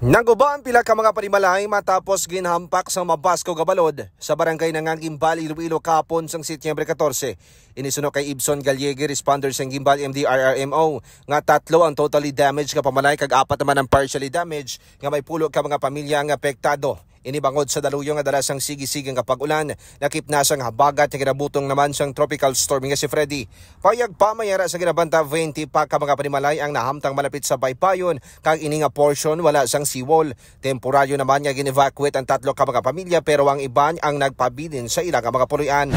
Naguba ang pila ka mga panimalay matapos ginhampak sa Mabasco Gabalod sa barangay ng Gimbal, Iloilo kahapon sang Setyembre 14. Inisunod kay Ibson Gallego, responder sa Gimbal MDRRMO nga 3 ang totally damaged nga pamalay kag 4 naman ang partially damaged nga may pulo ka mga pamilya nga apektado. Inibangod sa daluyo nga dalasang sige-sige nga pag-ulan, nakipnasang habagat nga kinabutong naman siyang tropical storm nga si Freddy. Payag pa mayara sa ginabanta 20 pa ka mga panimalay ang nahamtang malapit sa baypayon kag ini nga portion wala sang seawall. Temporaryo naman nga gin-evacuate ang 3 ka mga pamilya pero ang iban ang nagpabilin sa ilang mga puloy-an.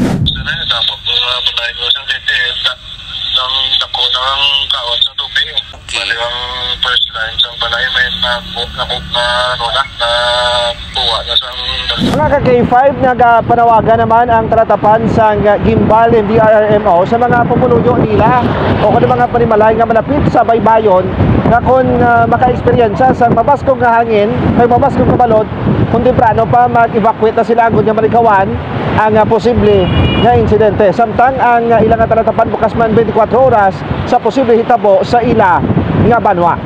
Ng dako ng kaon sa tubig. Bali ang first line sa balay may na buwa na sang mga ka-K5 nagpanawagan naman ang tratapan sa Gimbal MDRRMO sa mga pumuluyo nila o kung mga panimalay nga malapit sa baybayon nga kung maka-eksperyensya sa mabaskog nga hangin kay mabaskog nga balod kung temprano pa mag-evacuate na sila agad nga malikawan ang posible nga insidente. Samtang ang ilang tratapan bukas man 24 oras sa posible hitabo sa ila nga banwa.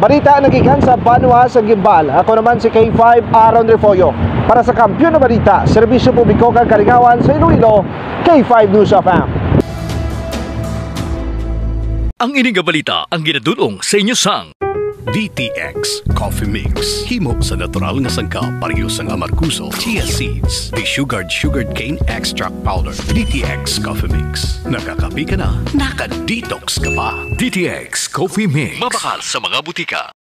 Balita nagikan sa banwa sa Gimbal. Ako naman si K5 Aaron Refollo para sa Kampiyon na Balita, Serbisyo Publiko kag Kalingawan sa Iloilo, K5 News FM. Ang ining balita ang ginadulong sa inyo sang DTX Coffee Mix. Himo sa natural nga sangka pareho sang amarkuso, chia seeds, sugared cane extract powder. DTX Coffee Mix. Nakakapi ka na, naka-detox ka pa. DTX Coffee Mix. Mabakal sa mga butika.